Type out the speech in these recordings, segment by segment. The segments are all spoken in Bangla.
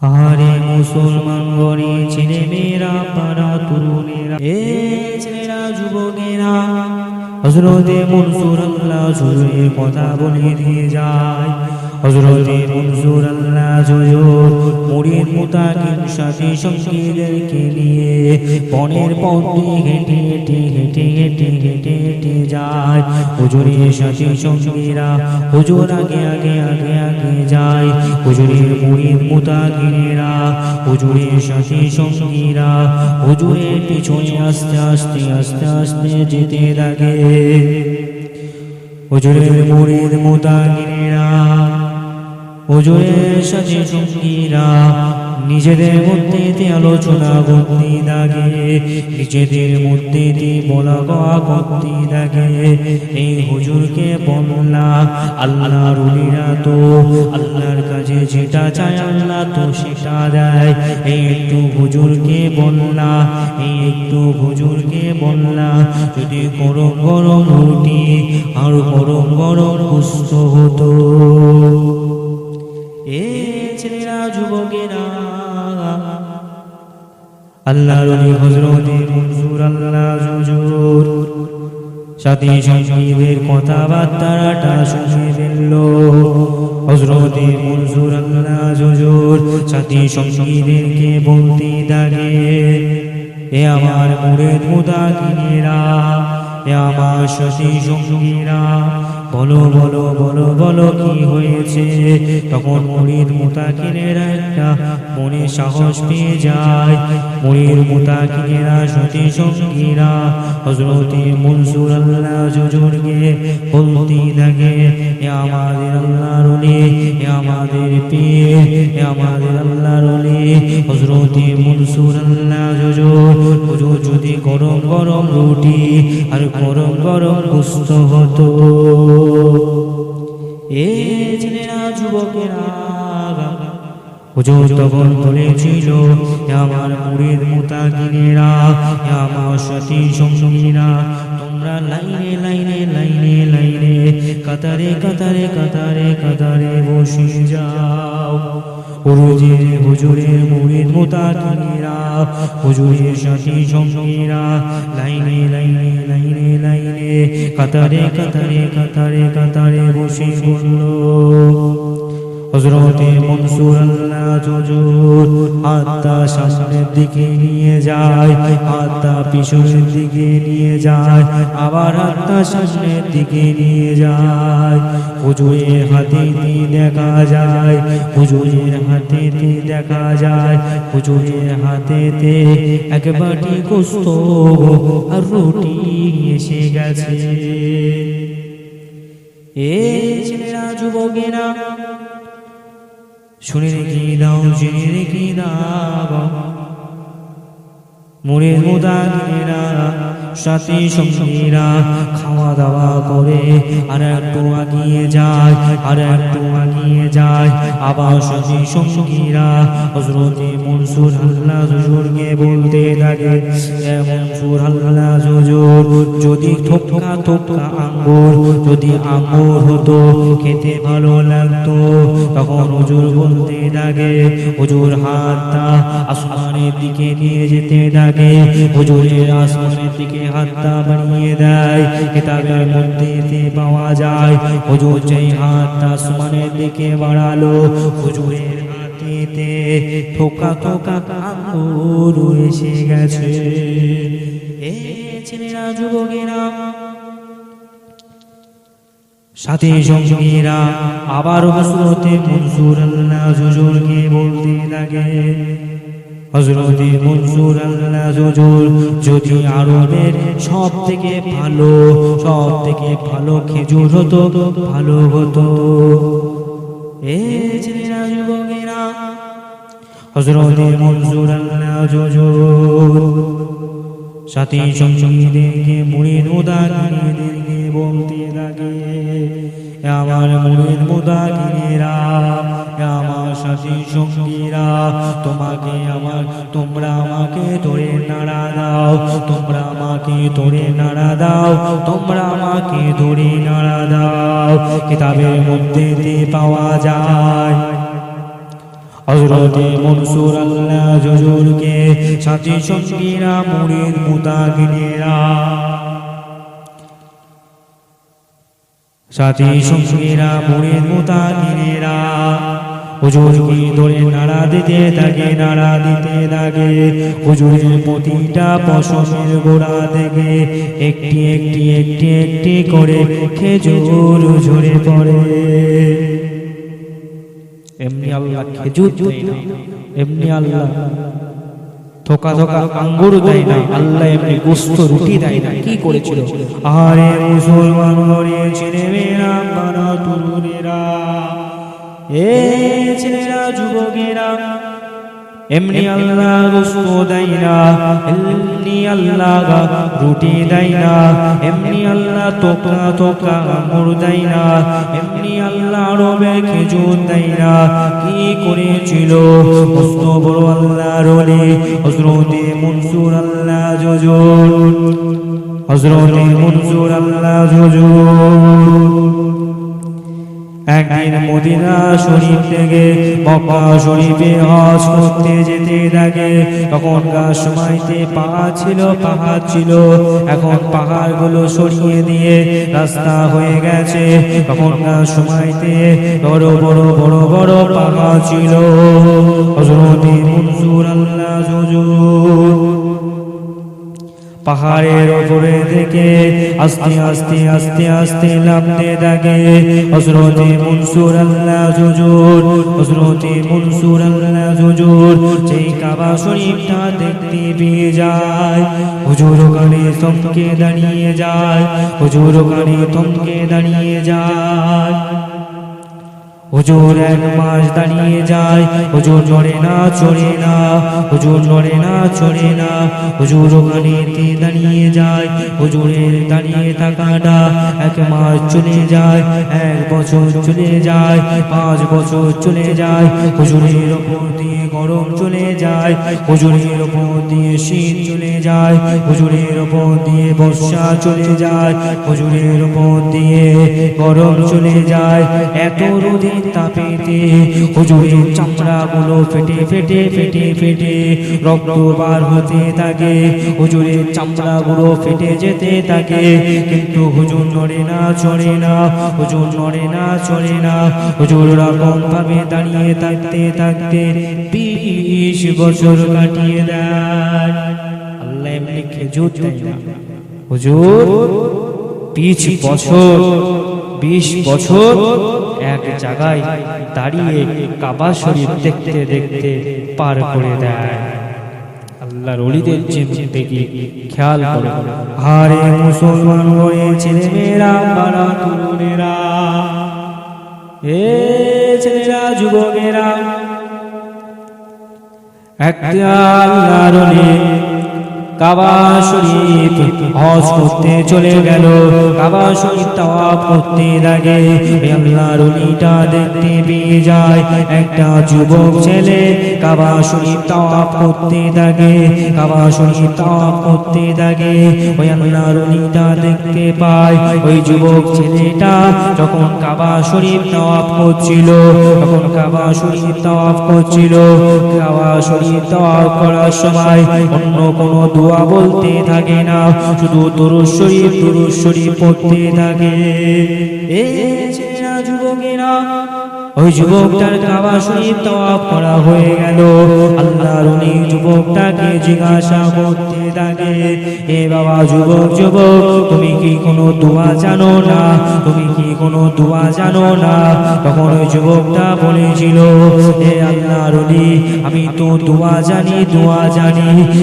আরে মুসলমান গণে ছেলে মেয়েরা পাড়া তরুণেরা ছেলেরা যুবকেরা হযরতে মনসুর আল্লাহ হুজুরের কথা বলে দিয়ে যায়। হযরতে মনসুর আল্লাহ হুজুর মুরিদ মুতাকিন সাথী সঙ্গীদেরকে নিয়ে বনের পথ দিয়ে হেঁটে যায়। হুজুরের সাথী সঙ্গীরা হুজুর আগে যায়। হুজুরের মুরিদ মুতাকিনেরা হুজুরের সাথী সঙ্গীরা হুজুরের পিছনে আস্তে আস্তে যেতে লাগে। হুজুরের মুরিদ মুতাকিনেরা হুজুরের সাথী সঙ্গীরা নিজেদের মধ্যে আলোচনা করতে লাগে, নিজেদের মধ্যে বলা করতে লাগে। এই হুজুরকে বললা আল্লাহর ওলিরা তো আল্লাহর কাছে যেটা চায় আল্লাহ তো সেটা দেয়। এই একটু হুজুরকে বললা যদি গরম গরম রুটি আর গরম গরম গোশত হতো। ছেলেরা যুবকেরা আল্লাহর ওলি হযরতে মনসুর আল্লাহ হুজুর সাথী সঙ্গীদের কথাবার্তাটা শুনে ফেলল। হযরতে মনসুর আল্লাহ হুজুর সাথী সঙ্গীদেরকে বলতে থাকে, এ আমার মুরিদ মুতাকিনেরা, এ আমার সাথী সঙ্গীরা, বলো কি হয়েছে। তখন মুরিদ মুতাকিনেরা একটা মনে সাহস পেয়ে যায়। মুরিদ মুতাকিনেরা সাথী সঙ্গীরা হযরতে মনসুর আল্লাহ হুজুরকে বলতে থাকে, এ আমাদের আল্লাহর ওলি, এ আমাদের পীর, এ আমাদের আল্লাহর ওলি হযরতে মনসুর আল্লাহ হুজুর যদি গরম গরম রুটি আর গরম গরম গোশত হতো। ছেলেরা যুবকেরা হুজুর তখন বলেছিল, আমার মুরিদ মুতাকিনেরা, আমার সাথী সঙ্গীরা, তোমরা লাইনে কাতারে বসে যাও। হুজুরের মুরিদ মুতাকিনেরা হুজুরের সাথী সঙ্গীরা লাইনে কাতারে বসে বলল। হযরতে মনসুর আল্লাহ হুজুর হাতটা সামনের দিকে নিয়ে যায়, হাতটা পিছনের দিকে নিয়ে যায়, আবার হাতটা সামনের দিকে নিয়ে যায়। হুজুরের হাতেতে দেখা যায় হুজুরের হাতেতে এক বাটি গোশত আর রুটি এসে গেছে। ছেলেরা যুবকেরা শুনে জেনে রেখে দাও, মুরিদ মুতাকিনেরা সাথী সঙ্গীরা খাওয়া দাওয়া করে আর একটু আগিয়ে যায়, আবার সাথী সঙ্গীরা হযরতে মনসুর আল্লাহ হুজুরকে বলতে লাগে, এ মনসুর আল্লাহ হুজুর যদি থোকা আঙ্গুর যদি আঙ্গুর হতো খেতে ভালো লাগতো। তখন হুজুর বলতে লাগে, হুজুর হাতটা আসমানের দিকে নিয়ে যেতে থাকে, হুজুরের আসমানের দিকে হাতটা বাড়িয়ে দেয়। কিতাবের মধ্যে পাওয়া যায় হুজুর যেই হাতটা আসমানের দিকে বাড়ালো হুজুরের হাতেতে থোকা আঙ্গুর এসে গেছে। ছেলেরা যুবকেরা সাথী সঙ্গীরা আবার হযরতে মনসুর আল্লাহ হুজুরকে বলতে লাগে, হযরতে মনসুর আল্লাহ হুজুর যদি আরবের সব থেকে ভালো খেজুর হতো ভালো হতো। ছেলেরা যুবকেরা হযরতে মনসুর আল্লাহ হুজুর সাথী সঙ্গীদেরকে মুরিদ মুতাকিনেদেরকে বলতে লাগে, আমার মুরিদ মুতাকিনেরা, আমার সাথী সঙ্গীরা, তোমরা আমাকে ধরে নাড়া দাও। কিতাবের মধ্যে পাওয়া যায় হযরতে মনসুর আল্লাহ হুজুরকে সাথী সঙ্গীরা মুরিদ মুতাকিনেরা সাথী সঙ্গীরা মুরিদ মুতাকিনেরা হুজুরকে ধরে নাড়া দিতে থাকে হুজুরের প্রতিটা পশমের গোড়া থেকে একটি একটি একটি একটি করে খেজুর ঝরে পড়ে। এমনি আল্লাহ খেজুর দেয় না, এমনি আল্লাহ থোকা থোকা আঙ্গুর দেয় না, আল্লাহ এমনি গোস্ত রুটি দেয় না। কি করেছিল? আরে মুসলমান ঘরে ছেলেমেয়েরা, বাড়া তরুণেরা, এ ছেলেরা, যুবকেরা, এমনি আল্লাহ গোস্ত দেয় না, এমনি আল্লাহ রুটি দেয় না, এমনি আল্লাহ থোকা থোকা আঙ্গুর দেয় না, এমনি আল্লাহ রবে খেজুর দেয় না। কি করেছিল মস্ত বড় আল্লাহর ওলি হযরতে মনসুর আল্লাহ হুজুর, হযরতে মনসুর আল্লাহ হুজুর একদিন মদিনা শরীফ থেকে মক্কা শরীফে হজ করতে যেতে থাকে। তখনকার সময়তে পাহাড় ছিল, এখন পাহাড়গুলো সরিয়ে দিয়ে রাস্তা হয়ে গেছে। তখনকার সময়তে বড় বড় বড় বড় পাহাড় ছিল। হযরতে মনসুর আল্লাহ হুজুর পাহাড়ের উপরে থেকে আস্তে আস্তে আস্তে আস্তে নামতে থাকে। হযরতে মনসুর আল্লাহ হুজুর, হযরতে মনসুর আল্লাহ হুজুর সেই কাবা শরীফটা দেখতে পেয়ে যায়। হুজুর ওখানে থমকে দাঁড়িয়ে যায়, হুজুর ওখানে থমকে দাঁড়িয়ে যায়। হুজুর এক মাস দাঁড়িয়ে যায়, হুজুর নড়ে না চড়ে না, হুজুর নড়ে না চড়ে না। হুজুর ওখানেতে দাঁড়িয়ে যায়, হুজুরের দাঁড়িয়ে থাকাটা এক মাস চলে যায়, এক বছর চলে যায়, 5 বছর চলে যায়। হুজুরের ওপর দিয়ে গরম চলে যায়, হুজুরের ওপর দিয়ে শীত চলে যায়, হুজুরের ওপর দিয়ে বর্ষা চলে যায়, হুজুরের ওপর দিয়ে গরম চলে যায়। এত রোদে তাপেতে হুজুরের চামড়াগুলো ফেটে ফেটে ফেটে ফেটে রক্ত বার হতে থাকে, হুজুরের চামড়াগুলো ফেটে যেতে থাকে। কিন্তু হুজুর নড়ে না চড়ে না, হুজুর নড়ে না চড়ে না। হুজুর রকম ভাবে দাঁড়িয়ে থাকতে থাকতে 20 বছর কাটিয়ে দেয়। আল্লাহ এমনি খেজুর দেয় না। হুজুর 20 বছর এক জায়গায় দাঁড়িয়ে কাবা শরীফ দেখতে দেখতে পার করে দেয়। আল্লাহর ওলিদের জিন্দেগি খেয়াল করে। আরে মুসলমান হয়ে ছেলেমেয়েরা, বাড়া তরুণেরা, এ ছেলেরা, যুবকেরা, একটা আল্লাহর ওলি কাবা শরীফ হজ করতে চলে গেল। কাবা শরীফ তাওয়াফ করতে লাগে। আল্লাহর ওলিটা দেখতে পেয়ে যায় একটা যুবক ছেলে কাবা শরীফ তাওয়াফ করতে থাকে, কাবা শরীফ তাওয়াফ করতে থাকে। ওই আল্লাহর ওলিটা দেখতে পায় ওই যুবক ছেলেটা যখন কাবা শরীফ তাওয়াফ করছিল, তখন কাবা শরীফ তাওয়াফ করছিল। কাবা শরীফ তাওয়াফ করার সময় অন্য কোনো দোয়া বলতে থাকে না, শুধু দুরূদ শরীফ পড়তে থাকে। এই ছেলেরা, যুবকেরা, ওই যুবকটার কাবা শরীফ তাওয়াফ করা হয়ে গেল। আল্লাহর ওলি যুবকটাকে জিজ্ঞাসা করতে থাকে, এ বাবা যুবক, তুমি কি কোনো দোয়া জানো না? তুমি কি কোনো দোয়া জানো না? তখন ওই যুবকটা বলেছিল, হে আল্লাহর ওলি, আমি তো দোয়া জানি।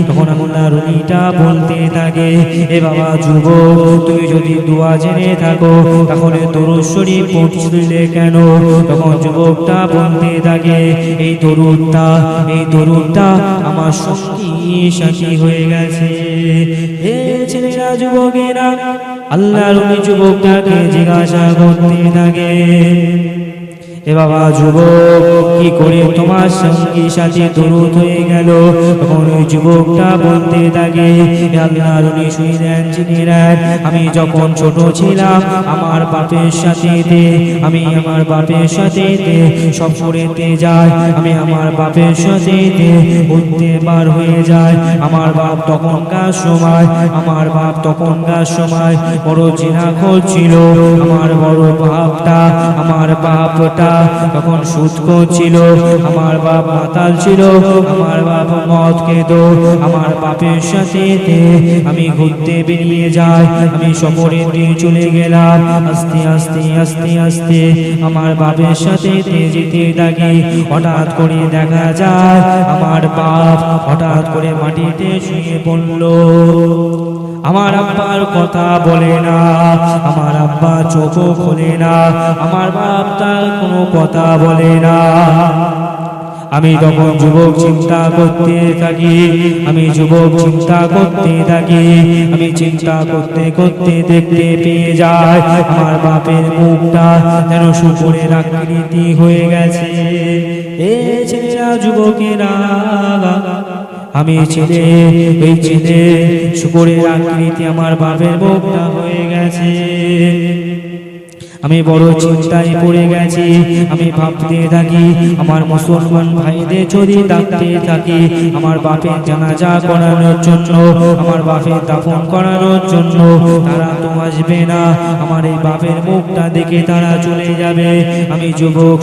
তখন আল্লাহর ওলিটা বলতে থাকে, এ বাবা যুবক, তুমি যদি দোয়া জেনে থাকো তাহলে দুরূদ শরীফ পড়ছিলে কেন? তখন যুবকটা বলতে থাকে, এই দরুদটা আমার সঙ্গী সাথী হয়ে গেছে। হে ছেলেরা, যুবকেরা, আল্লাহর ওলি যুবকটাকে জিজ্ঞাসা করতে থাকে, এ বাবা যুবক, কি করে তোমার সঙ্গী সাথে দরুদ হয়ে গেল? তখন ওই যুবকটা বলতে থাকে, হে আল্লাহর নবী শুনেন জেনে নেন, আমি যখন ছোট ছিলাম আমার বাপের সাথে আমি আমার বাপের সাথে সফরেতে যাই, আমি আমার বাপের সাথে উঠতে বার হয়ে যায়। আমার বাপ তখনকার সময় বড় জিনাখোর ছিল। আমার বড় বাপটা তখন সুদ করছিল। আমার বাপ মাতাল ছিল, আমার বাপ মদ খেত। আমার বাপের সাথে আমি ঘুরতে বেরিয়ে যাই, আমি সফরেতে চলে গেলাম। আস্তে আস্তে আস্তে আস্তে আমার বাপের সাথে যেতে থাকি। হঠাৎ করে দেখা যায় আমার বাপ হঠাৎ করে মাটিতে শুয়ে পড়ল। আমার আব্বার কথা বলে না, আমার আব্বা চোখও খোলে না, আমার বাপ তার কোনো কথা বলে না। আমি তখন যুবক চিন্তা করতে থাকি, আমি চিন্তা করতে করতে দেখতে পেয়ে যাই আমার বাপের মুখটা যেন শুকুরের আকৃতি হয়ে গেছে। এ ছেলেরা, যুবকেরা, আমি এই ছেলে শুকুরের আকৃতি আমার বাপের মুখটা হয়ে গেছে। আমি বড় চিন্তায় পড়ে গেছি। আমি ভাবতে থাকি আমার মুসলমান ভাইদের যদি ডাকতে থাকি আমার বাপের জানাজা করানোর জন্য, আমার বাপের দাফন করানোর জন্য, তারা তো আসবে না। আমার এই বাপের মুখটা দেখে তারা চলে যাবে। আমি যুবক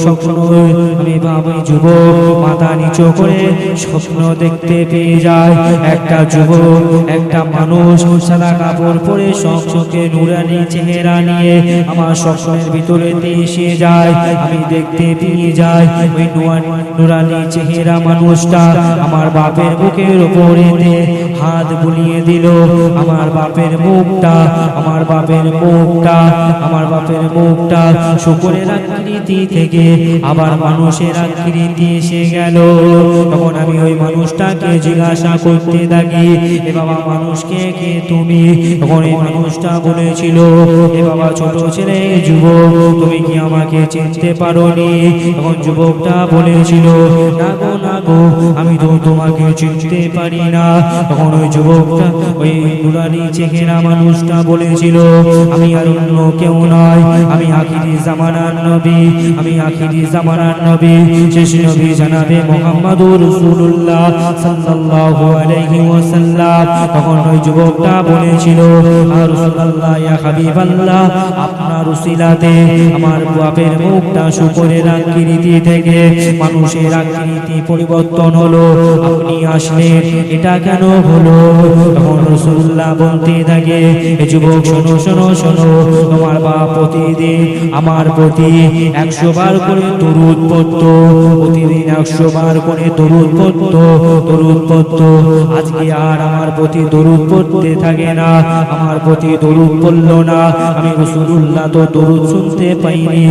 মাথা নিচু করে স্বপ্ন দেখতে পেয়ে যায় একটা যুবক, একটা মানুষ সাদা কাপড় পরে চকচকে নুরানি চেহারা নিয়ে আমার স্বপ্নের ভিতরে এসে যায়। আমি দেখতে পেয়ে যাই ওই নুরানি চেহারা মানুষটা আমার বাপের বুকের উপরে হাত বুলিয়ে দিল। আমার বাপের মুখটা শুকরের আকৃতি থেকে আবার মানুষের আকৃতি এসে গেল। তখন আমি ওই মানুষটাকে জিজ্ঞাসা করতে থাকি, এ বাবা মানুষকে কে তুমি? তখন এই মানুষটা বলেছিল, এ বাবা ছোট ছেলে যুবক, তুমি কি আমাকে চিনতে পারোনি? তখন যুবকটা বলেছিল, না গো, আমি তো তোমাকে চিনতে পারি না। তখন ওই যুবকটা, ওই নুরানি চেহারা মানুষটা বলেছিল, আমি আর অন্য কেউ নয়, আমি আখিরি জামানার নবী, শেষ নবী জনাবে মুহাম্মদুর রাসূলুল্লাহ সাল্লাল্লাহু আলাইহি ওয়াসাল্লাম। তখন ওই যুবকটা বলেছিল, আর রাসূলুল্লাহ, ইয়া হাবিবাল্লাহ, আপনার উসিলাতে আমার বাপের মুখটা শুকরের আকৃতি থেকে মানুষের আকৃতি পরিবর্তন হলো, আপনি আসলেন, এটা কেন হলো? তখন রাসূলুল্লাহ বলতে থাকে, এ যুবক শোনো, তোমার বাপ প্রতিদিন আমার প্রতি 100 বার করে দরুদ পড়তো, প্রতিদিন 100 বার করে দরুদ পড়তো। আজকে আর আমার প্রতি দরুদ পড়তে থাকে না, আমার প্রতি দরুদ পড়লো না। আমি রাসূলুল্লাহ তো দরুদ শুনতে পাইনি।